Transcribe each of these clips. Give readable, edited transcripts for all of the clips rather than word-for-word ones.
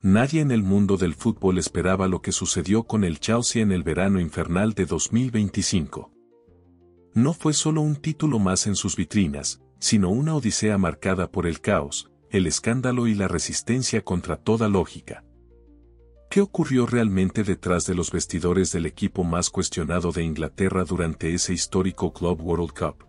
Nadie en el mundo del fútbol esperaba lo que sucedió con el Chelsea en el verano infernal de 2025. No fue solo un título más en sus vitrinas, sino una odisea marcada por el caos, el escándalo y la resistencia contra toda lógica. ¿Qué ocurrió realmente detrás de los vestidores del equipo más cuestionado de Inglaterra durante ese histórico Club World Cup?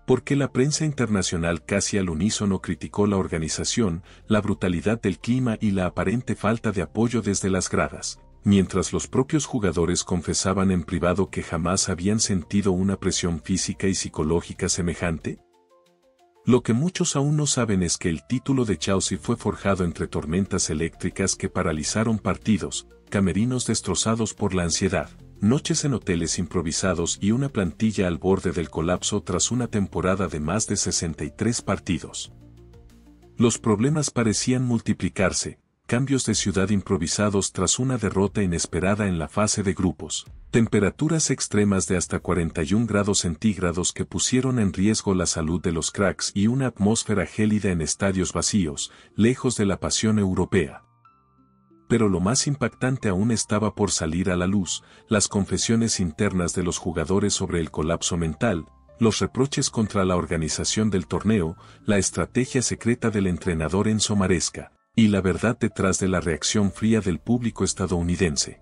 Porque la prensa internacional casi al unísono criticó la organización, la brutalidad del clima y la aparente falta de apoyo desde las gradas, mientras los propios jugadores confesaban en privado que jamás habían sentido una presión física y psicológica semejante? Lo que muchos aún no saben es que el título de Chelsea fue forjado entre tormentas eléctricas que paralizaron partidos, camerinos destrozados por la ansiedad, noches en hoteles improvisados y una plantilla al borde del colapso tras una temporada de más de 63 partidos. Los problemas parecían multiplicarse, cambios de ciudad improvisados tras una derrota inesperada en la fase de grupos, temperaturas extremas de hasta 41 grados centígrados que pusieron en riesgo la salud de los cracks y una atmósfera gélida en estadios vacíos, lejos de la pasión europea. Pero lo más impactante aún estaba por salir a la luz, las confesiones internas de los jugadores sobre el colapso mental, los reproches contra la organización del torneo, la estrategia secreta del entrenador Enzo Maresca, y la verdad detrás de la reacción fría del público estadounidense.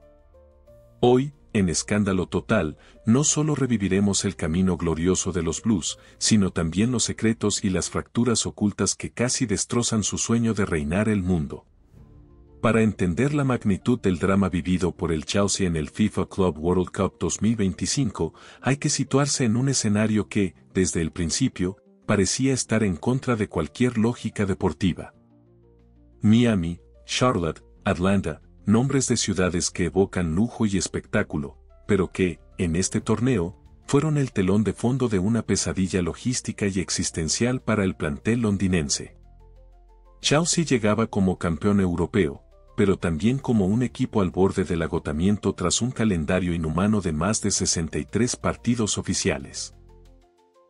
Hoy, en Escándalo Total, no solo reviviremos el camino glorioso de los Blues, sino también los secretos y las fracturas ocultas que casi destrozan su sueño de reinar el mundo. Para entender la magnitud del drama vivido por el Chelsea en el FIFA Club World Cup 2025, hay que situarse en un escenario que, desde el principio, parecía estar en contra de cualquier lógica deportiva. Miami, Charlotte, Atlanta, nombres de ciudades que evocan lujo y espectáculo, pero que, en este torneo, fueron el telón de fondo de una pesadilla logística y existencial para el plantel londinense. Chelsea llegaba como campeón europeo, pero también como un equipo al borde del agotamiento tras un calendario inhumano de más de 63 partidos oficiales.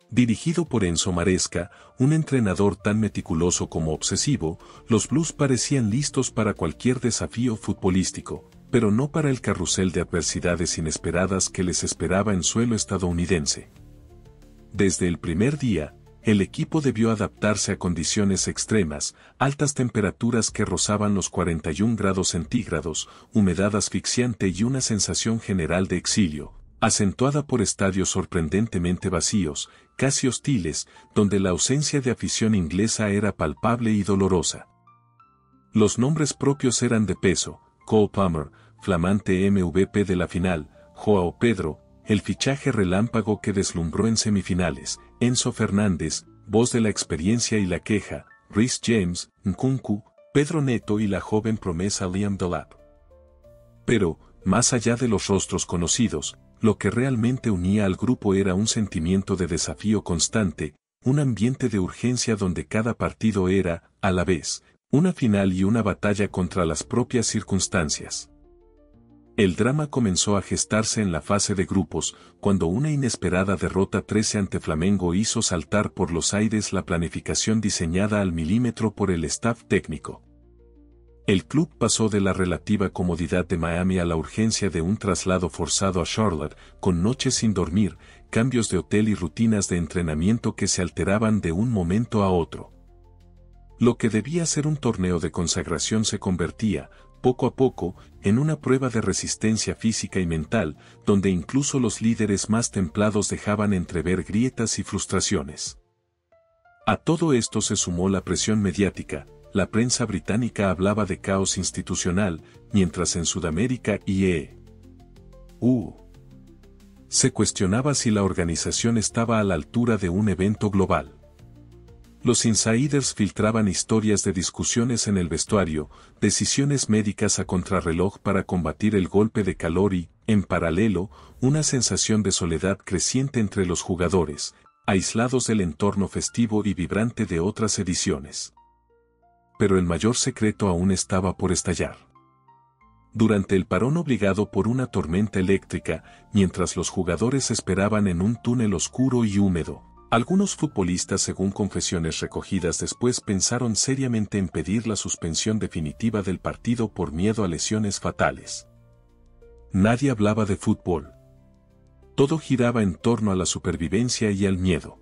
Dirigido por Enzo Maresca, un entrenador tan meticuloso como obsesivo, los Blues parecían listos para cualquier desafío futbolístico, pero no para el carrusel de adversidades inesperadas que les esperaba en suelo estadounidense. Desde el primer día, el equipo debió adaptarse a condiciones extremas, altas temperaturas que rozaban los 41 grados centígrados, humedad asfixiante y una sensación general de exilio, acentuada por estadios sorprendentemente vacíos, casi hostiles, donde la ausencia de afición inglesa era palpable y dolorosa. Los nombres propios eran de peso: Cole Palmer, flamante MVP de la final; Joao Pedro, el fichaje relámpago que deslumbró en semifinales; Enzo Fernández, voz de la experiencia y la queja; Reece James, Nkunku, Pedro Neto y la joven promesa Liam Delap. Pero, más allá de los rostros conocidos, lo que realmente unía al grupo era un sentimiento de desafío constante, un ambiente de urgencia donde cada partido era, a la vez, una final y una batalla contra las propias circunstancias. El drama comenzó a gestarse en la fase de grupos, cuando una inesperada derrota 13 ante Flamengo hizo saltar por los aires la planificación diseñada al milímetro por el staff técnico. El club pasó de la relativa comodidad de Miami a la urgencia de un traslado forzado a Charlotte, con noches sin dormir, cambios de hotel y rutinas de entrenamiento que se alteraban de un momento a otro. Lo que debía ser un torneo de consagración se convertía, poco a poco, en una prueba de resistencia física y mental, donde incluso los líderes más templados dejaban entrever grietas y frustraciones. A todo esto se sumó la presión mediática. La prensa británica hablaba de caos institucional, mientras en Sudamérica y EU se cuestionaba si la organización estaba a la altura de un evento global. Los insiders filtraban historias de discusiones en el vestuario, decisiones médicas a contrarreloj para combatir el golpe de calor y, en paralelo, una sensación de soledad creciente entre los jugadores, aislados del entorno festivo y vibrante de otras ediciones. Pero el mayor secreto aún estaba por estallar. Durante el parón obligado por una tormenta eléctrica, mientras los jugadores esperaban en un túnel oscuro y húmedo, Algunos futbolistas, según confesiones recogidas después, pensaron seriamente en pedir la suspensión definitiva del partido por miedo a lesiones fatales. Nadie hablaba de fútbol. Todo giraba en torno a la supervivencia y al miedo.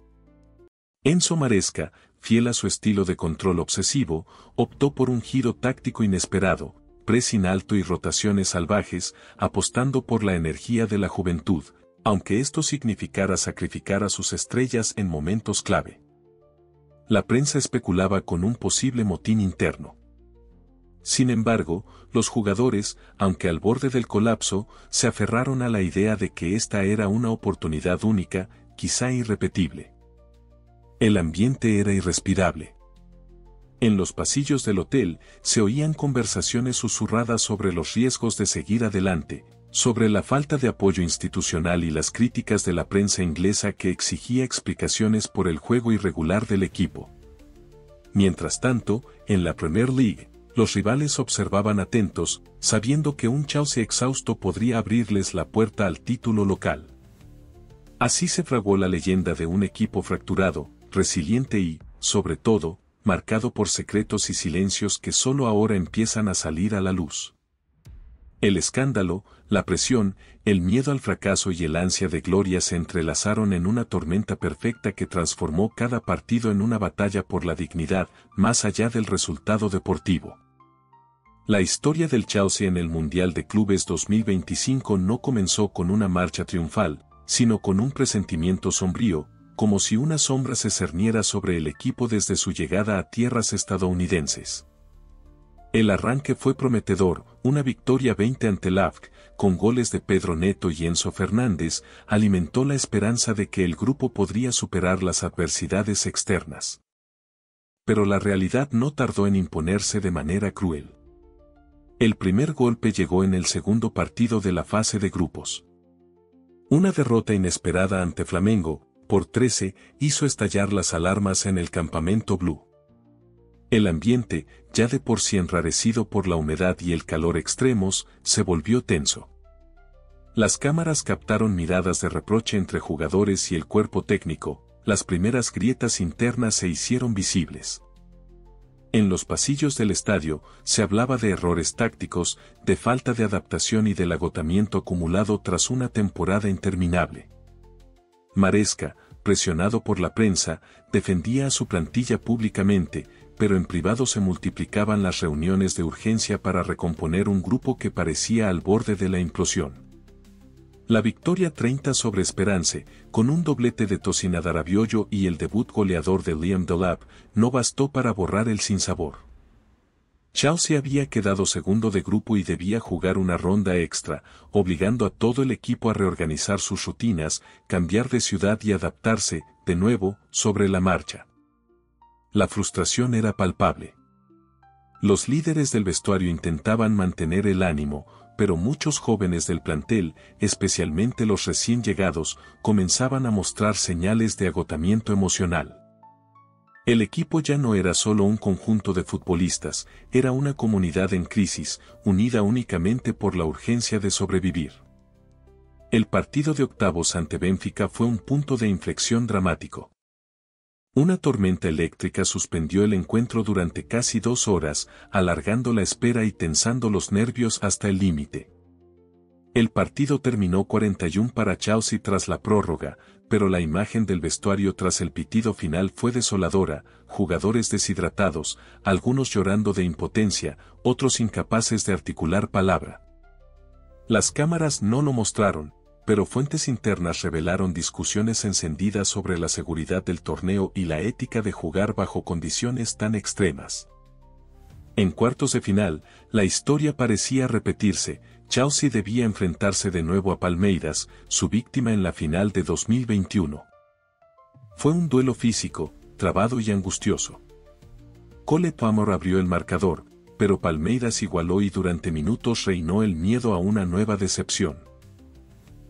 Enzo Maresca, fiel a su estilo de control obsesivo, optó por un giro táctico inesperado, pressing alto y rotaciones salvajes, apostando por la energía de la juventud, aunque esto significara sacrificar a sus estrellas en momentos clave. La prensa especulaba con un posible motín interno. Sin embargo, los jugadores, aunque al borde del colapso, se aferraron a la idea de que esta era una oportunidad única, quizá irrepetible. El ambiente era irrespirable. En los pasillos del hotel se oían conversaciones susurradas sobre los riesgos de seguir adelante, sobre la falta de apoyo institucional y las críticas de la prensa inglesa que exigía explicaciones por el juego irregular del equipo. Mientras tanto, en la Premier League, los rivales observaban atentos, sabiendo que un Chelsea exhausto podría abrirles la puerta al título local. Así se fraguó la leyenda de un equipo fracturado, resiliente y, sobre todo, marcado por secretos y silencios que solo ahora empiezan a salir a la luz. El escándalo, la presión, el miedo al fracaso y el ansia de gloria se entrelazaron en una tormenta perfecta que transformó cada partido en una batalla por la dignidad, más allá del resultado deportivo. La historia del Chelsea en el Mundial de Clubes 2025 no comenzó con una marcha triunfal, sino con un presentimiento sombrío, como si una sombra se cerniera sobre el equipo desde su llegada a tierras estadounidenses. El arranque fue prometedor, una victoria 20 ante el AFC, con goles de Pedro Neto y Enzo Fernández, alimentó la esperanza de que el grupo podría superar las adversidades externas. Pero la realidad no tardó en imponerse de manera cruel. El primer golpe llegó en el segundo partido de la fase de grupos. Una derrota inesperada ante Flamengo, por 13, hizo estallar las alarmas en el campamento blue. El ambiente, ya de por sí enrarecido por la humedad y el calor extremos, se volvió tenso. Las cámaras captaron miradas de reproche entre jugadores y el cuerpo técnico, las primeras grietas internas se hicieron visibles. En los pasillos del estadio, se hablaba de errores tácticos, de falta de adaptación y del agotamiento acumulado tras una temporada interminable. Maresca, presionado por la prensa, defendía a su plantilla públicamente, pero en privado se multiplicaban las reuniones de urgencia para recomponer un grupo que parecía al borde de la implosión. La victoria 30 sobre Esperance, con un doblete de Tosin Rabiot y el debut goleador de Liam Delap, no bastó para borrar el sinsabor. Chelsea había quedado segundo de grupo y debía jugar una ronda extra, obligando a todo el equipo a reorganizar sus rutinas, cambiar de ciudad y adaptarse, de nuevo, sobre la marcha. La frustración era palpable. Los líderes del vestuario intentaban mantener el ánimo, pero muchos jóvenes del plantel, especialmente los recién llegados, comenzaban a mostrar señales de agotamiento emocional. El equipo ya no era solo un conjunto de futbolistas, era una comunidad en crisis, unida únicamente por la urgencia de sobrevivir. El partido de octavos ante Benfica fue un punto de inflexión dramático. Una tormenta eléctrica suspendió el encuentro durante casi 2 horas, alargando la espera y tensando los nervios hasta el límite. El partido terminó 41 para Chelsea tras la prórroga, pero la imagen del vestuario tras el pitido final fue desoladora, jugadores deshidratados, algunos llorando de impotencia, otros incapaces de articular palabra. Las cámaras no lo mostraron, pero fuentes internas revelaron discusiones encendidas sobre la seguridad del torneo y la ética de jugar bajo condiciones tan extremas. En cuartos de final, la historia parecía repetirse. Chelsea debía enfrentarse de nuevo a Palmeiras, su víctima en la final de 2021. Fue un duelo físico, trabado y angustioso. Cole Palmer abrió el marcador, pero Palmeiras igualó y durante minutos reinó el miedo a una nueva decepción.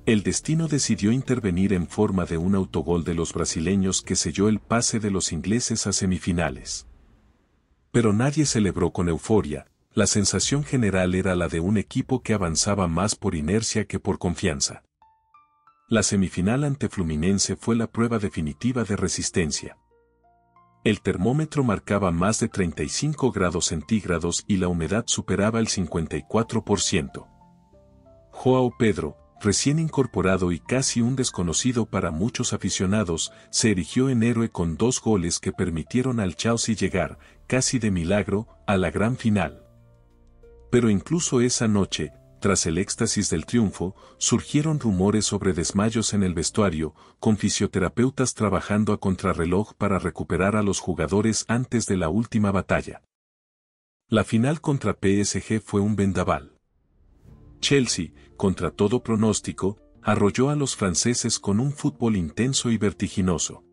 El destino decidió intervenir en forma de un autogol de los brasileños que selló el pase de los ingleses a semifinales. Pero nadie celebró con euforia. La sensación general era la de un equipo que avanzaba más por inercia que por confianza. La semifinal ante Fluminense fue la prueba definitiva de resistencia. El termómetro marcaba más de 35 grados centígrados y la humedad superaba el 54%. João Pedro, recién incorporado y casi un desconocido para muchos aficionados, se erigió en héroe con 2 goles que permitieron al Chelsea llegar, casi de milagro, a la gran final. Pero incluso esa noche, tras el éxtasis del triunfo, surgieron rumores sobre desmayos en el vestuario, con fisioterapeutas trabajando a contrarreloj para recuperar a los jugadores antes de la última batalla. La final contra PSG fue un vendaval. Chelsea, contra todo pronóstico, arrolló a los franceses con un fútbol intenso y vertiginoso.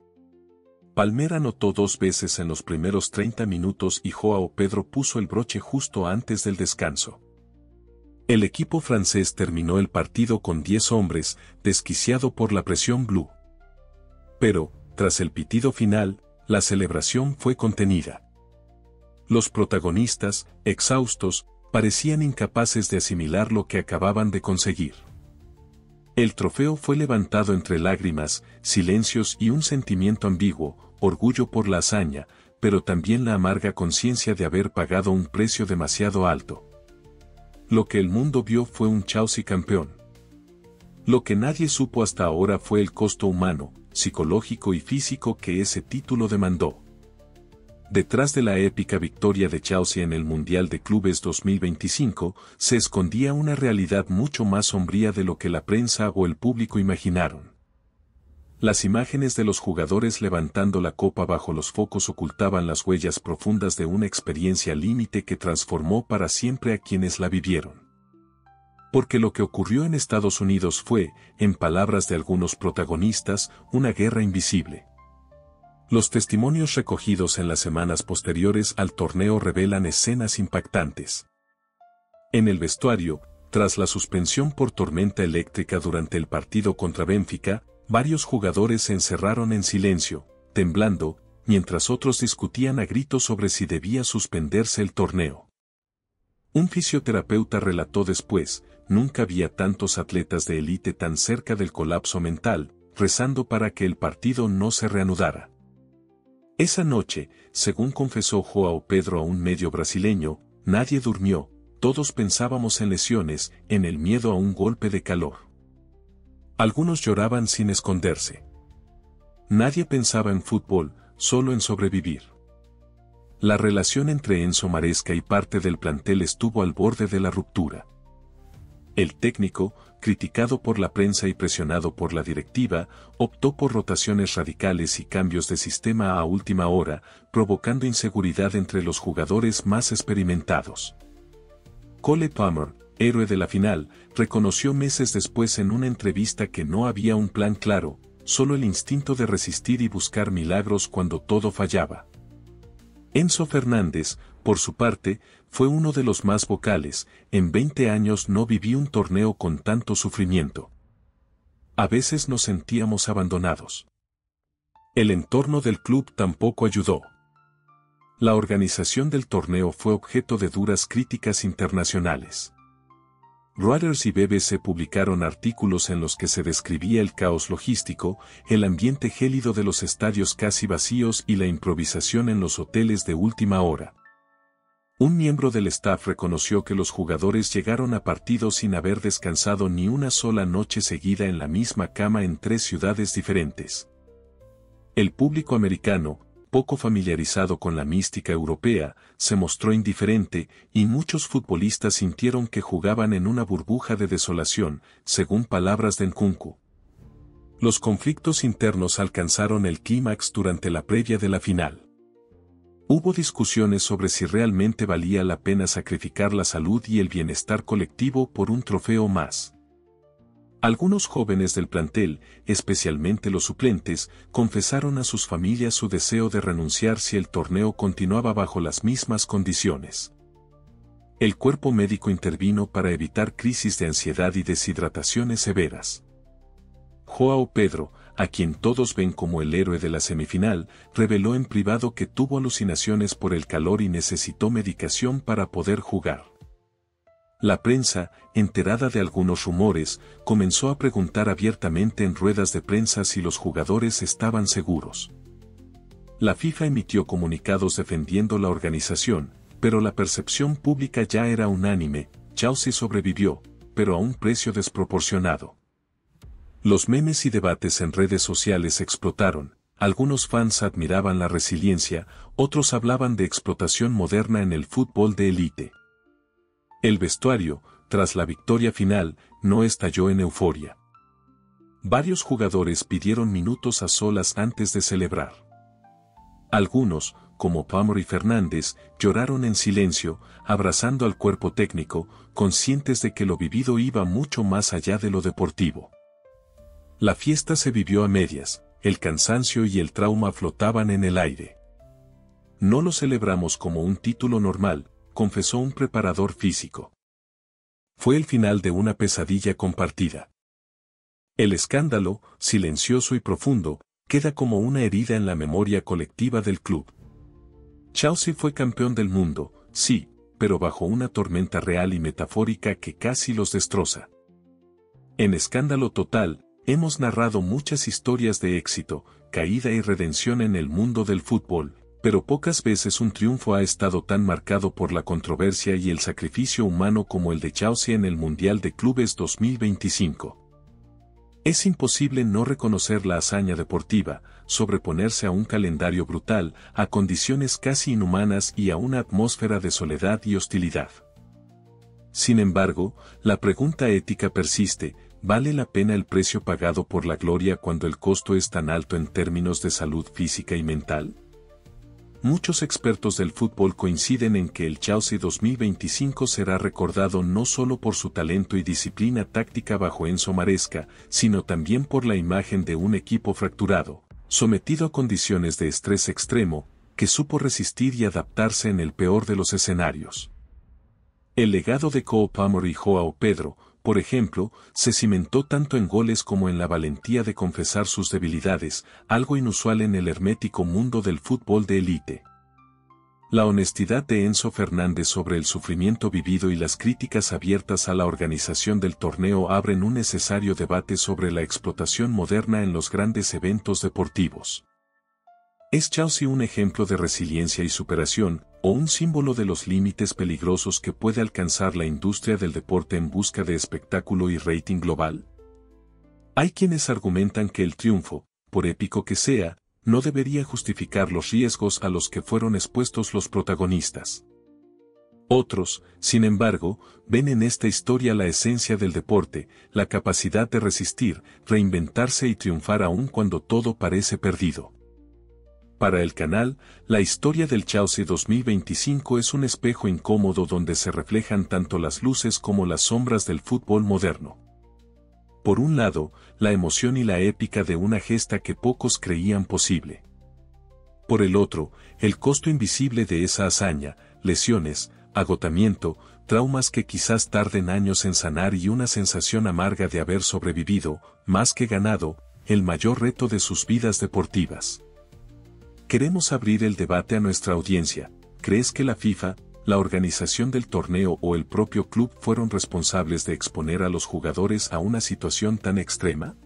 Palmer anotó 2 veces en los primeros 30 minutos y João Pedro puso el broche justo antes del descanso. El equipo francés terminó el partido con 10 hombres, desquiciado por la presión blue. Pero, tras el pitido final, la celebración fue contenida. Los protagonistas, exhaustos, parecían incapaces de asimilar lo que acababan de conseguir. El trofeo fue levantado entre lágrimas, silencios y un sentimiento ambiguo, orgullo por la hazaña, pero también la amarga conciencia de haber pagado un precio demasiado alto. Lo que el mundo vio fue un Chelsea campeón. Lo que nadie supo hasta ahora fue el costo humano, psicológico y físico que ese título demandó. Detrás de la épica victoria de Chelsea en el Mundial de Clubes 2025, se escondía una realidad mucho más sombría de lo que la prensa o el público imaginaron. Las imágenes de los jugadores levantando la copa bajo los focos ocultaban las huellas profundas de una experiencia límite que transformó para siempre a quienes la vivieron. Porque lo que ocurrió en Estados Unidos fue, en palabras de algunos protagonistas, una guerra invisible. Los testimonios recogidos en las semanas posteriores al torneo revelan escenas impactantes. En el vestuario, tras la suspensión por tormenta eléctrica durante el partido contra Benfica, varios jugadores se encerraron en silencio, temblando, mientras otros discutían a gritos sobre si debía suspenderse el torneo. Un fisioterapeuta relató después, nunca había tantos atletas de élite tan cerca del colapso mental, rezando para que el partido no se reanudara. Esa noche, según confesó João Pedro a un medio brasileño, nadie durmió, todos pensábamos en lesiones, en el miedo a un golpe de calor. Algunos lloraban sin esconderse. Nadie pensaba en fútbol, solo en sobrevivir. La relación entre Enzo Maresca y parte del plantel estuvo al borde de la ruptura. El técnico, criticado por la prensa y presionado por la directiva, optó por rotaciones radicales y cambios de sistema a última hora, provocando inseguridad entre los jugadores más experimentados. Cole Palmer, héroe de la final, reconoció meses después en una entrevista que no había un plan claro, solo el instinto de resistir y buscar milagros cuando todo fallaba. Enzo Fernández, por su parte, fue uno de los más vocales, en 20 años no viví un torneo con tanto sufrimiento. A veces nos sentíamos abandonados. El entorno del club tampoco ayudó. La organización del torneo fue objeto de duras críticas internacionales. Reuters y BBC publicaron artículos en los que se describía el caos logístico, el ambiente gélido de los estadios casi vacíos y la improvisación en los hoteles de última hora. Un miembro del staff reconoció que los jugadores llegaron a partidos sin haber descansado ni una sola noche seguida en la misma cama en 3 ciudades diferentes. El público americano, poco familiarizado con la mística europea, se mostró indiferente, y muchos futbolistas sintieron que jugaban en una burbuja de desolación, según palabras de Nkunku. Los conflictos internos alcanzaron el clímax durante la previa de la final. Hubo discusiones sobre si realmente valía la pena sacrificar la salud y el bienestar colectivo por un trofeo más. Algunos jóvenes del plantel, especialmente los suplentes, confesaron a sus familias su deseo de renunciar si el torneo continuaba bajo las mismas condiciones. El cuerpo médico intervino para evitar crisis de ansiedad y deshidrataciones severas. João Pedro, a quien todos ven como el héroe de la semifinal, reveló en privado que tuvo alucinaciones por el calor y necesitó medicación para poder jugar. La prensa, enterada de algunos rumores, comenzó a preguntar abiertamente en ruedas de prensa si los jugadores estaban seguros. La FIFA emitió comunicados defendiendo la organización, pero la percepción pública ya era unánime: Chelsea sobrevivió, pero a un precio desproporcionado. Los memes y debates en redes sociales explotaron. Algunos fans admiraban la resiliencia, otros hablaban de explotación moderna en el fútbol de élite. El vestuario, tras la victoria final, no estalló en euforia. Varios jugadores pidieron minutos a solas antes de celebrar. Algunos, como Palmer y Fernández, lloraron en silencio, abrazando al cuerpo técnico, conscientes de que lo vivido iba mucho más allá de lo deportivo. La fiesta se vivió a medias, el cansancio y el trauma flotaban en el aire. No lo celebramos como un título normal, confesó un preparador físico. Fue el final de una pesadilla compartida. El escándalo, silencioso y profundo, queda como una herida en la memoria colectiva del club. Chelsea fue campeón del mundo, sí, pero bajo una tormenta real y metafórica que casi los destroza. En Escándalo Total, hemos narrado muchas historias de éxito, caída y redención en el mundo del fútbol, pero pocas veces un triunfo ha estado tan marcado por la controversia y el sacrificio humano como el de Chelsea en el Mundial de Clubes 2025. Es imposible no reconocer la hazaña deportiva, sobreponerse a un calendario brutal, a condiciones casi inhumanas y a una atmósfera de soledad y hostilidad. Sin embargo, la pregunta ética persiste: ¿vale la pena el precio pagado por la gloria cuando el costo es tan alto en términos de salud física y mental? Muchos expertos del fútbol coinciden en que el Chelsea 2025 será recordado no solo por su talento y disciplina táctica bajo Enzo Maresca, sino también por la imagen de un equipo fracturado, sometido a condiciones de estrés extremo, que supo resistir y adaptarse en el peor de los escenarios. El legado de Cole Palmer y Joao Pedro, por ejemplo, se cimentó tanto en goles como en la valentía de confesar sus debilidades, algo inusual en el hermético mundo del fútbol de élite. La honestidad de Enzo Fernández sobre el sufrimiento vivido y las críticas abiertas a la organización del torneo abren un necesario debate sobre la explotación moderna en los grandes eventos deportivos. ¿Es Chelsea un ejemplo de resiliencia y superación, o un símbolo de los límites peligrosos que puede alcanzar la industria del deporte en busca de espectáculo y rating global? Hay quienes argumentan que el triunfo, por épico que sea, no debería justificar los riesgos a los que fueron expuestos los protagonistas. Otros, sin embargo, ven en esta historia la esencia del deporte, la capacidad de resistir, reinventarse y triunfar aun cuando todo parece perdido. Para el canal, la historia del Chelsea 2025 es un espejo incómodo donde se reflejan tanto las luces como las sombras del fútbol moderno. Por un lado, la emoción y la épica de una gesta que pocos creían posible. Por el otro, el costo invisible de esa hazaña, lesiones, agotamiento, traumas que quizás tarden años en sanar y una sensación amarga de haber sobrevivido, más que ganado, el mayor reto de sus vidas deportivas. Queremos abrir el debate a nuestra audiencia. ¿Crees que la FIFA, la organización del torneo o el propio club fueron responsables de exponer a los jugadores a una situación tan extrema?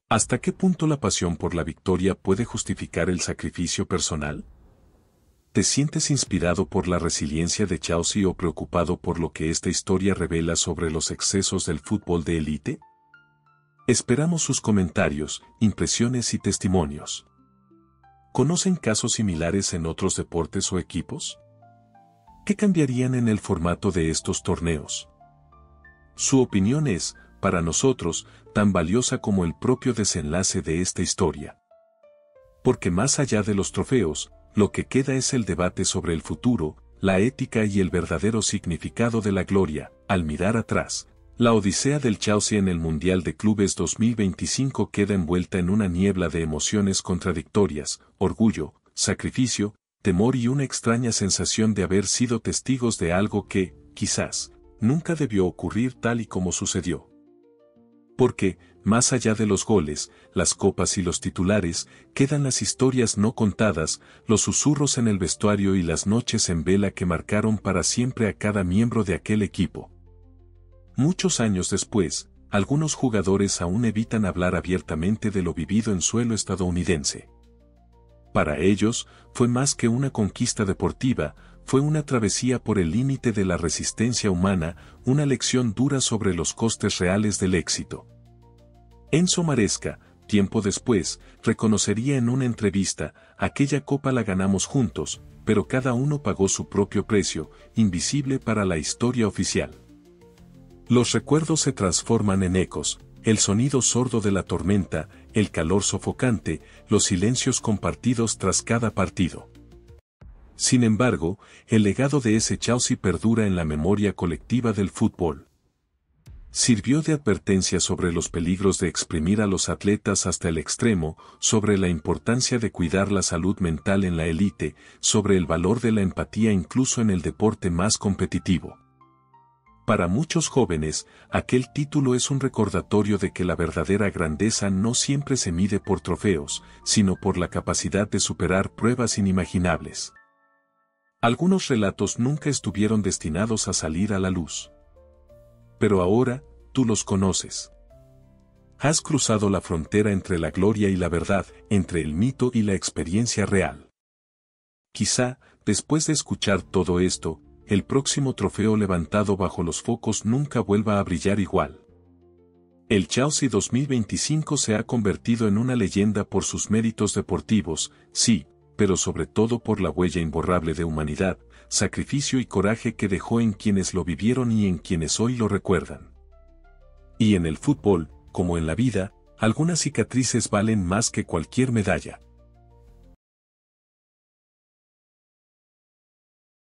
¿Hasta qué punto la pasión por la victoria puede justificar el sacrificio personal? ¿Te sientes inspirado por la resiliencia de Chelsea o preocupado por lo que esta historia revela sobre los excesos del fútbol de élite? Esperamos sus comentarios, impresiones y testimonios. ¿Conocen casos similares en otros deportes o equipos? ¿Qué cambiarían en el formato de estos torneos? Su opinión es, para nosotros, tan valiosa como el propio desenlace de esta historia. Porque más allá de los trofeos, lo que queda es el debate sobre el futuro, la ética y el verdadero significado de la gloria. Al mirar atrás, la odisea del Chelsea en el Mundial de Clubes 2025 queda envuelta en una niebla de emociones contradictorias: orgullo, sacrificio, temor y una extraña sensación de haber sido testigos de algo que, quizás, nunca debió ocurrir tal y como sucedió. Porque, más allá de los goles, las copas y los titulares, quedan las historias no contadas, los susurros en el vestuario y las noches en vela que marcaron para siempre a cada miembro de aquel equipo. Muchos años después, algunos jugadores aún evitan hablar abiertamente de lo vivido en suelo estadounidense. Para ellos, fue más que una conquista deportiva, fue una travesía por el límite de la resistencia humana, una lección dura sobre los costes reales del éxito. Enzo Maresca, tiempo después, reconocería en una entrevista, aquella copa la ganamos juntos, pero cada uno pagó su propio precio, invisible para la historia oficial. Los recuerdos se transforman en ecos, el sonido sordo de la tormenta, el calor sofocante, los silencios compartidos tras cada partido. Sin embargo, el legado de ese Chelsea perdura en la memoria colectiva del fútbol. Sirvió de advertencia sobre los peligros de exprimir a los atletas hasta el extremo, sobre la importancia de cuidar la salud mental en la élite, sobre el valor de la empatía incluso en el deporte más competitivo. Para muchos jóvenes, aquel título es un recordatorio de que la verdadera grandeza no siempre se mide por trofeos, sino por la capacidad de superar pruebas inimaginables. Algunos relatos nunca estuvieron destinados a salir a la luz. Pero ahora, tú los conoces. Has cruzado la frontera entre la gloria y la verdad, entre el mito y la experiencia real. Quizá, después de escuchar todo esto, el próximo trofeo levantado bajo los focos nunca vuelva a brillar igual. El Chelsea 2025 se ha convertido en una leyenda por sus méritos deportivos, sí, pero sobre todo por la huella imborrable de humanidad, sacrificio y coraje que dejó en quienes lo vivieron y en quienes hoy lo recuerdan. Y en el fútbol, como en la vida, algunas cicatrices valen más que cualquier medalla.